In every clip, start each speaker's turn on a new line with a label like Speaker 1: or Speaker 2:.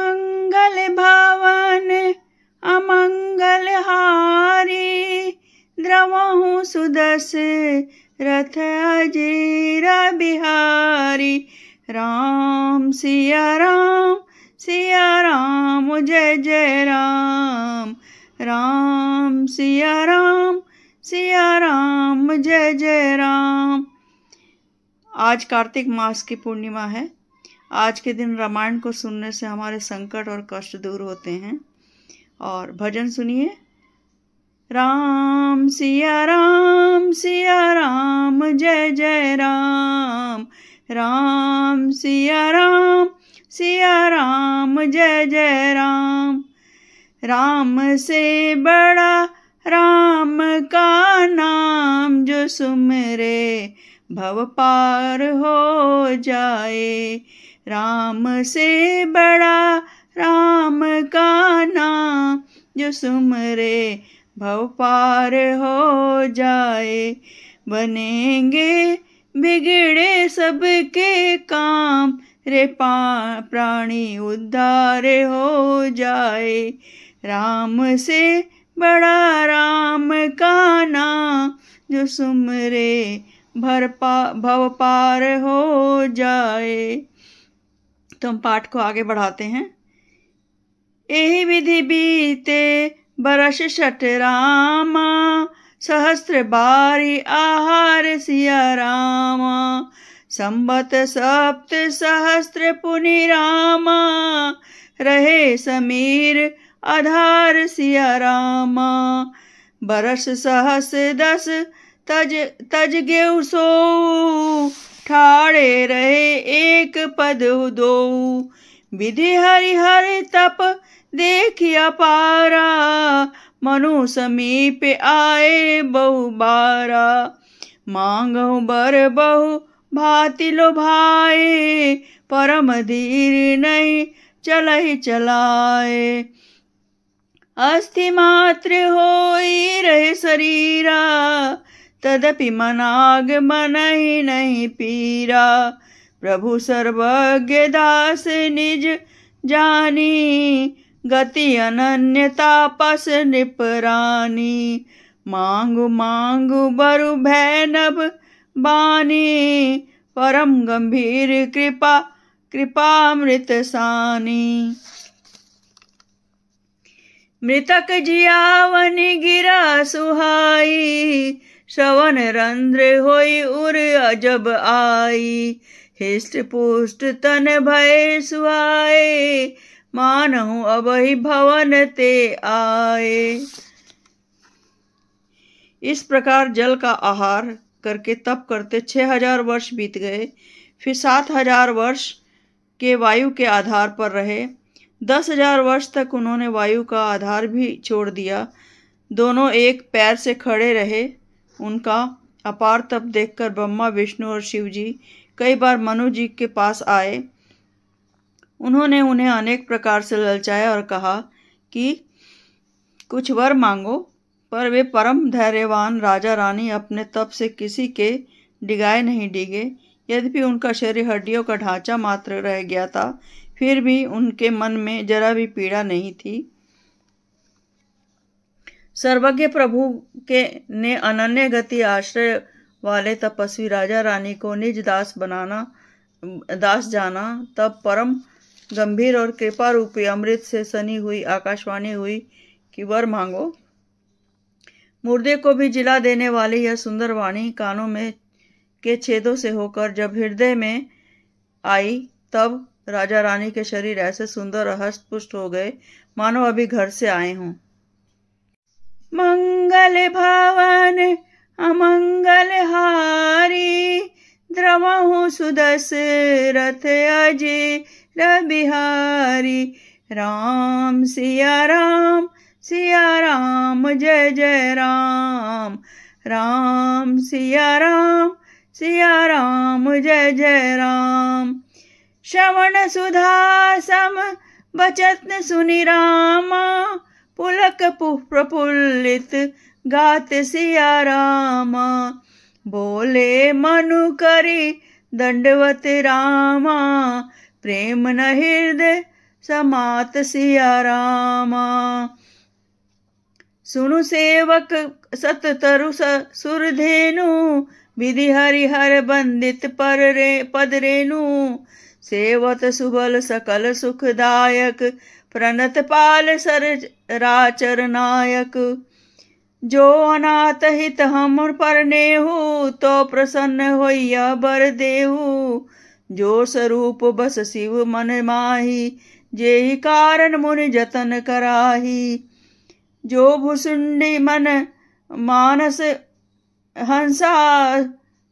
Speaker 1: मंगल भवन अमंगल हारी, द्रवहु सुदशरथ अजीर बिहारी। राम सिया राम जय जय राम, राम सिया राम जय जय राम। आज कार्तिक मास की पूर्णिमा है। आज के दिन रामायण को सुनने से हमारे संकट और कष्ट दूर होते हैं। और भजन सुनिए। राम सिया राम जय जय राम, राम सिया राम जय जय राम। राम से बड़ा राम का नाम, जो सुमिरे भव पार हो जाए। राम से बड़ा राम का नाम, जो सुमिरे भव पार हो जाए। बनेंगे बिगड़े सबके काम, रे प्राणी उद्धार हो जाए। राम से बड़ा राम का नाम, जो सुमिरे भव पार हो जाए। तो हम पाठ को आगे बढ़ाते हैं। यही विधि बीते बरस शठ रामा, सहस्त्र बारी आहार सिया रामा। संबत सप्त सहस्त्र पुनि रामा, रहे समीर आधार सिया रामा। बरस सहस 10 तज गेउ सो, ठाड़े रहे एक पद दो। विधि हरिहर तप देखिया पारा, मनु समीप आए बहु बारा। मांगहु बर बहु भांति लो भाए, परम धीर नहीं चलहि चलाए। अस्थि मात्र होई रहे शरीरा, तदपि मनाग मनहि नहीं पीरा। प्रभु सर्वज्ञ दास निज जानी, गति अनन्य तापस निपरानी। मांगु मांगु बरु भैनव बानी, परम गंभीर कृपामृत सानी। मृतक जियावन गिरा सुहाई, श्रवण रंध्र होई उर अजब आई। हिष्ट पुष्ट तन भय सुहाए, मानहु अबहि भवन ते आए। इस प्रकार जल का आहार करके तप करते 6000 वर्ष बीत गए। फिर 7000 वर्ष के वायु के आधार पर रहे। 10,000 वर्ष तक उन्होंने वायु का आधार भी छोड़ दिया। दोनों एक पैर से खड़े रहे। उनका अपार तप देखकर ब्रह्मा विष्णु और शिव जी कई बार मनु जी के पास आए। उन्होंने उन्हें अनेक प्रकार से ललचाया और कहा कि कुछ वर मांगो, पर वे परम धैर्यवान राजा रानी अपने तप से किसी के डिगाए नहीं डिगे। यद्यपि उनका शरीर हड्डियों का ढांचा मात्र रह गया था, फिर भी उनके मन में जरा भी पीड़ा नहीं थी। सर्वज्ञ प्रभु के ने अनन्य गति आश्रय वाले तपस्वी राजा रानी को निज दास जाना। तब परम गंभीर और कृपा रूपी अमृत से सनी हुई आकाशवाणी हुई कि वर मांगो। मुर्दे को भी जिला देने वाली यह सुंदर वाणी कानों में के छेदों से होकर जब हृदय में आई, तब राजा रानी के शरीर ऐसे सुंदर और हष्ट पुष्ट हो गए मानो अभी घर से आए हों। मंगल भवन अमंगल हारी, द्रवहु सुदशरथ अजीर बिहारी। राम सिया राम जय जय राम, राम सिया राम जय जय राम। श्रवण सुधा सम बचन सुनि रामा, पुलक प्रफुल्लित गात सिया रामा। बोले मनु करी दंडवत रामा, प्रेम न हृदय समात सिया रामा। सुनु सेवक सत तरु सुरधेनु, विधि हरिहर बंदित पद रेणु। सेवत सुबल सकल सुखदायक, प्रणत पाल सर राचर नायक। जो अनाथ हित हम पर नेहु, तो प्रसन्न होइया बर देहु। जो स्वरूप बस शिव मन माही, जेहि कारण मुनि जतन कराही। जो भुसुंडी मन मानस हंसा,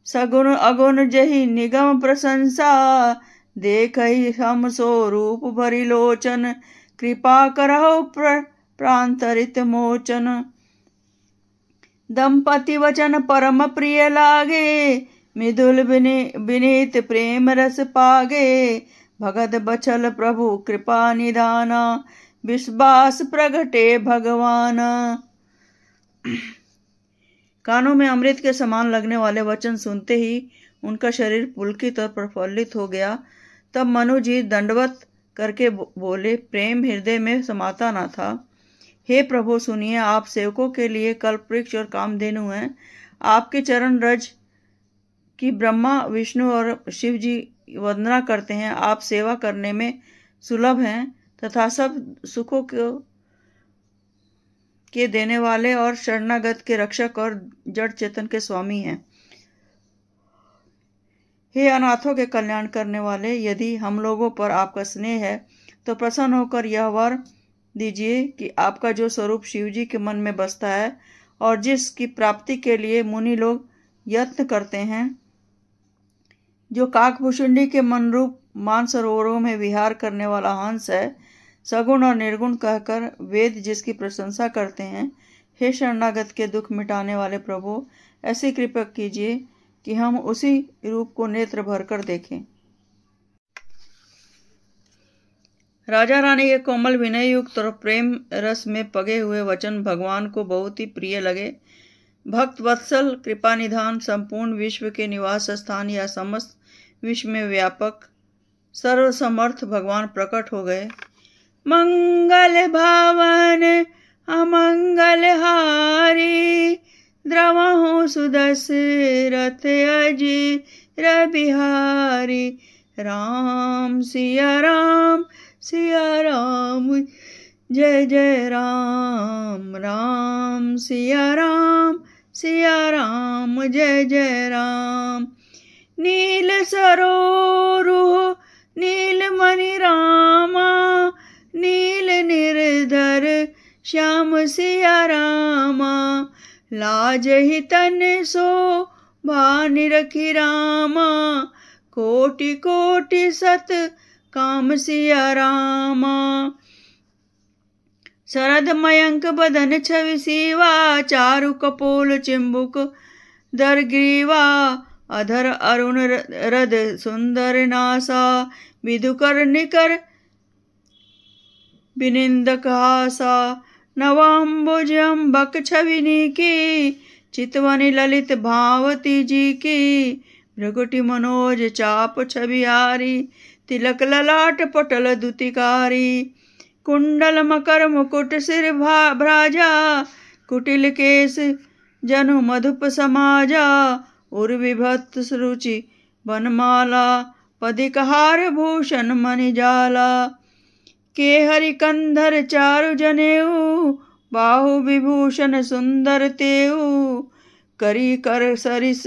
Speaker 1: सगुण अगुण जहि निगम प्रशंसा। देखहि हम सो रूप भरि लोचन, कृपा करहु प्रांतरित मोचन। दंपति वचन परम प्रिय लागे, मृदुल विनीत प्रेम रस पागे। भगत बचल प्रभु कृपा निधाना, विश्वास प्रगटे भगवाना। कानों में अमृत के समान लगने वाले वचन सुनते ही उनका शरीर पुलकित और प्रफुल्लित हो गया। तब मनु जी दंडवत करके बोले, प्रेम हृदय में समाता न था। हे प्रभु सुनिए, आप सेवकों के लिए कल्पवृक्ष और कामधेनु हैं। आपके चरण रज की ब्रह्मा विष्णु और शिव जी वंदना करते हैं। आप सेवा करने में सुलभ हैं तथा सब सुखों के देने वाले और शरणागत के रक्षक और जड़ चेतन के स्वामी हैं। हे अनाथों के कल्याण करने वाले, यदि हम लोगों पर आपका स्नेह है तो प्रसन्न होकर यह वर दीजिए कि आपका जो स्वरूप शिवजी के मन में बसता है और जिसकी प्राप्ति के लिए मुनि लोग यत्न करते हैं, जो काकभूषुंडी के मन रूप मानसरोवरों में विहार करने वाला हंस है, सगुण और निर्गुण कहकर वेद जिसकी प्रशंसा करते हैं। हे शरणागत के दुख मिटाने वाले प्रभु, ऐसी कृपा कीजिए कि हम उसी रूप को नेत्र भरकर देखें। राजा रानी के कोमल विनय युक्त और प्रेम रस में पगे हुए वचन भगवान को बहुत ही प्रिय लगे। भक्त वत्सल कृपा निधान संपूर्ण विश्व के निवास स्थान या समस्त विश्व में व्यापक सर्वसमर्थ भगवान प्रकट हो गए। मंगल भावन अमंगल हारी, द्रवहु सुदशरथ अजीर बिहारी। राम सिया राम जय जय राम। राम सिया राम जय जय राम। नील सरोरुह नीलमणि रामा, नील निर्धर श्याम सिया रामा। लाज ही तन सो भानि रखी रामा, कोटि कोटि सत काम सिया रामा। शरद मयंक बदन छवि सीवा, चारु कपोल चिंबुक दर ग्रीवा। अधर अरुण रद सुंदर नासा, विदुकर निकर बिनिंदक हासा। नवाम्बुज अम्बक छविनी की, चितवनी ललित भावती जी की। भृगुटि मनोज चाप छबिहारी, तिलक ललाट पटल दुतिकारी। कुंडल मकर मुकुट सिर भ्राजा, कुटिल केस जनु मधुप समाजा। उर्विभत रुचि बनमाला, पदिक हार भूषण मणिजाला। के हरि कंधर चारु जनेऊ, बाहु विभूषण सुंदर तेऊ। करी कर सरिस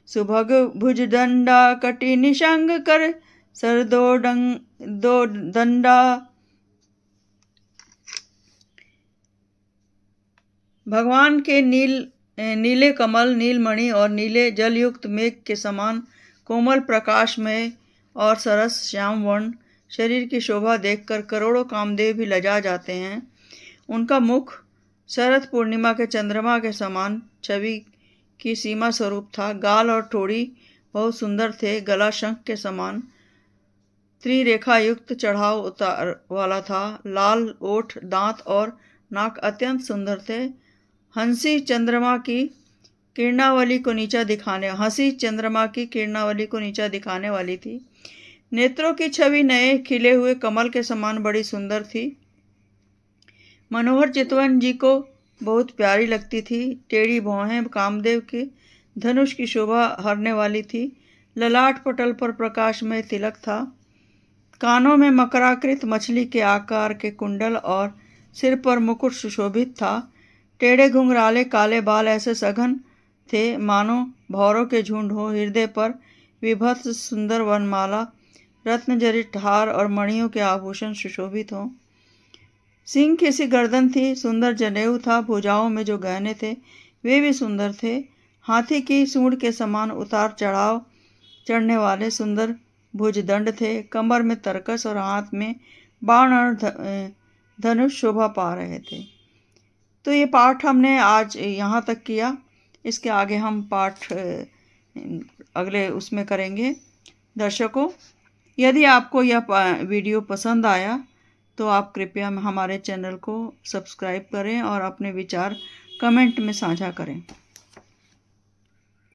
Speaker 1: सुभग भुज दंडा, कटि निशंग कर सर दो दंडा। भगवान के नीले कमल, नीलमणि और नीले जलयुक्त मेघ के समान कोमल प्रकाश में और सरस श्याम वर्ण शरीर की शोभा देखकर करोड़ों कामदेव भी लजा जाते हैं। उनका मुख शरद पूर्णिमा के चंद्रमा के समान छवि की सीमा स्वरूप था। गाल और ठोड़ी बहुत सुंदर थे। गला शंख के समान त्रिरेखा युक्त चढ़ाव उतार वाला था। लाल ओठ, दांत और नाक अत्यंत सुंदर थे। हंसी चंद्रमा की किरणावली को नीचा दिखाने वाली थी। नेत्रों की छवि नए खिले हुए कमल के समान बड़ी सुंदर थी। मनोहर चितवन जी को बहुत प्यारी लगती थी। टेढ़ी भौहें कामदेव के धनुष की शोभा हरने वाली थी। ललाट पटल पर प्रकाशमय तिलक था। कानों में मकराकृत मछली के आकार के कुंडल और सिर पर मुकुट सुशोभित था। टेढ़े घुंघराले काले बाल ऐसे सघन थे मानो भौरों के झुंड हो। हृदय पर विभत्स सुंदर वनमाला, रत्न जड़ित हार और मणियों के आभूषण सुशोभित हों। सिंह की सी गर्दन थी, सुंदर जनेऊ था। भुजाओं में जो गहने थे वे भी सुंदर थे। हाथी की सूंड के समान उतार चढ़ाव चढ़ने वाले सुंदर भुजदंड थे। कमर में तरकस और हाथ में बाण और धनुष शोभा पा रहे थे। तो ये पाठ हमने आज यहाँ तक किया। इसके आगे हम पाठ अगले उसमें करेंगे। दर्शकों, यदि आपको यह वीडियो पसंद आया तो आप कृपया हमारे चैनल को सब्सक्राइब करें और अपने विचार कमेंट में साझा करें।